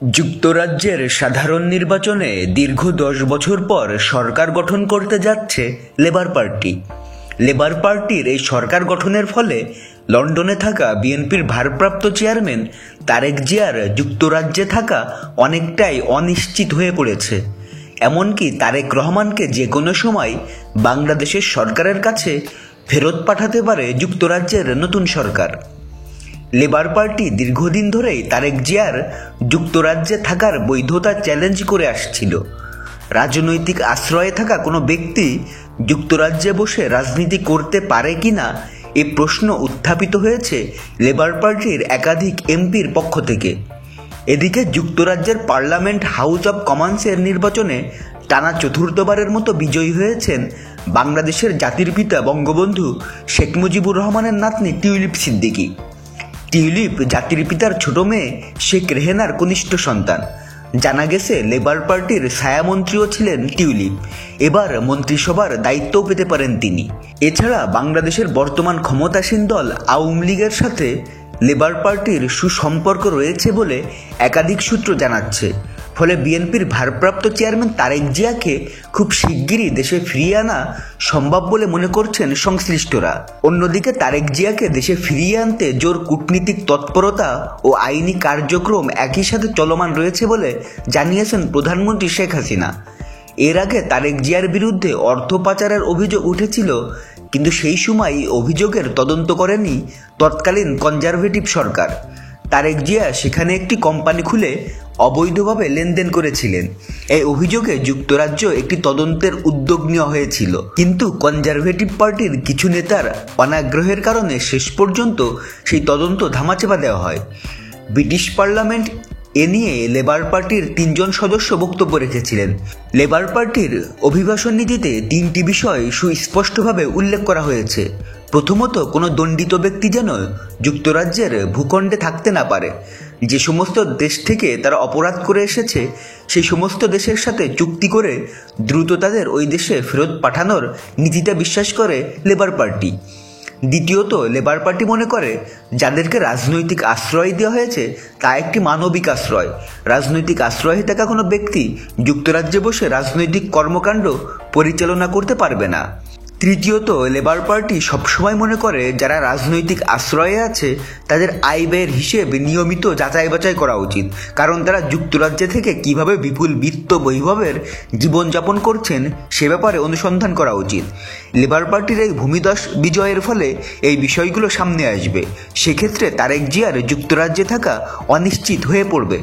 যুক্তরাজ্যের সাধারণ নির্বাচনে দীর্ঘ 10 বছর পর সরকার গঠন করতে যাচ্ছে লেবার পার্টি। লেবার পার্টির এই সরকার গঠনের ফলে লন্ডনে থাকা বিএনপির ভারপ্রাপ্ত চেয়ারম্যান তারেক জিয়ার যুক্তরাজ্যে থাকা অনেকটাই অনিশ্চিত হয়ে পড়েছে। এমনকি তারেক রহমানকে যে কোনো সময় বাংলাদেশের সরকারের কাছে ফেরত পাঠাতে পারে যুক্তরাজ্যের নতুন সরকার। লেবার পার্টি দীর্ঘদিন ধরেই তারেক জিয়ার যুক্তরাজ্যে থাকার বৈধতা চ্যালেঞ্জ করে আসছিল। রাজনৈতিক আশ্রয়ে থাকা কোনো ব্যক্তি যুক্তরাজ্যে বসে রাজনীতি করতে পারে কিনা এ প্রশ্ন উত্থাপিত হয়েছে লেবার পার্টির একাধিক এমপির পক্ষ থেকে। এদিকে যুক্তরাজ্যের পার্লামেন্ট হাউস অব কমন্সের নির্বাচনে টানা চতুর্থবারের মতো বিজয়ী হয়েছেন বাংলাদেশের জাতির পিতা বঙ্গবন্ধু শেখ মুজিবুর রহমানের নাতনি টিউলিপ সিদ্দিকী। টিউলিপ জাতির পিতার ছোট মেয়ে শেখ রেহেনার কনিষ্ঠ সন্তান। জানা গেছে লেবার পার্টির ছায়ামন্ত্রীও ছিলেন টিউলিপ। এবার মন্ত্রিসভার দায়িত্বও পেতে পারেন তিনি। এছাড়া বাংলাদেশের বর্তমান ক্ষমতাসীন দল আওয়ামী লীগের সাথে লেবার পার্টির সুসম্পর্ক রয়েছে বলে একাধিক সূত্র জানাচ্ছে। ফলে বিএনপির ভারপ্রাপ্ত চেয়ারম্যান তারেক জিয়াকে খুব শিগগিরই দেশে ফিরিয়ে আনা সম্ভব বলে মনে করছেন সংশ্লিষ্টরা। অন্যদিকে তারেক জিয়াকে দেশে ফিরিয়ে আনতে জোর কূটনীতিক তৎপরতা ও আইনি কার্যক্রম একই সাথে চলমান রয়েছে বলে জানিয়েছেন প্রধানমন্ত্রী শেখ হাসিনা। এর আগে তারেক জিয়ার বিরুদ্ধে অর্থ পাচারের অভিযোগ উঠেছিল, কিন্তু সেই সময় অভিযোগের তদন্ত করেনি তৎকালীন কনজারভেটিভ সরকার। তারেক জিয়া সেখানে একটি কোম্পানি খুলে অবৈধভাবে লেনদেন করেছিলেন। এই অভিযোগে যুক্তরাজ্য একটি তদন্তের উদ্যোগ নেওয়া হয়েছিল, কিন্তু কনজারভেটিভ পার্টির কিছু নেতার অনাগ্রহের কারণে শেষ পর্যন্ত সেই তদন্ত ধামাচাপা দেওয়া হয়। ব্রিটিশ পার্লামেন্ট এ নিয়ে লেবার পার্টির 3 জন সদস্য বক্তব্য রেখেছিলেন। লেবার পার্টির অভিবাসন নীতিতে 3টি বিষয় সুস্পষ্টভাবে উল্লেখ করা হয়েছে। প্রথমত, কোনো দণ্ডিত ব্যক্তি যেন যুক্তরাজ্যের ভূখণ্ডে থাকতে না পারে। যে সমস্ত দেশ থেকে তারা অপরাধ করে এসেছে সেই সমস্ত দেশের সাথে চুক্তি করে দ্রুত তাদের ওই দেশে ফেরত পাঠানোর নীতিটা বিশ্বাস করে লেবার পার্টি। দ্বিতীয়ত, লেবার পার্টি মনে করে যাদেরকে রাজনৈতিক আশ্রয় দেওয়া হয়েছে তা একটি মানবিক আশ্রয়। রাজনৈতিক আশ্রয়ে থাকা কোনো ব্যক্তি যুক্তরাজ্যে বসে রাজনৈতিক কর্মকাণ্ড পরিচালনা করতে পারবে না। তৃতীয়ত, লেবার পার্টি সবসময় মনে করে যারা রাজনৈতিক আশ্রয়ে আছে তাদের আয় ব্যয়ের হিসেব নিয়মিত যাচাই বাছাই করা উচিত, কারণ তারা যুক্তরাজ্যে থেকে কিভাবে বিপুল বিত্ত বৈভবের জীবনযাপন করছেন সে ব্যাপারে অনুসন্ধান করা উচিত। লেবার পার্টির এই ভূমিদশ বিজয়ের ফলে এই বিষয়গুলো সামনে আসবে। সেক্ষেত্রে তারেক জিয়ার যুক্তরাজ্যে থাকা অনিশ্চিত হয়ে পড়বে।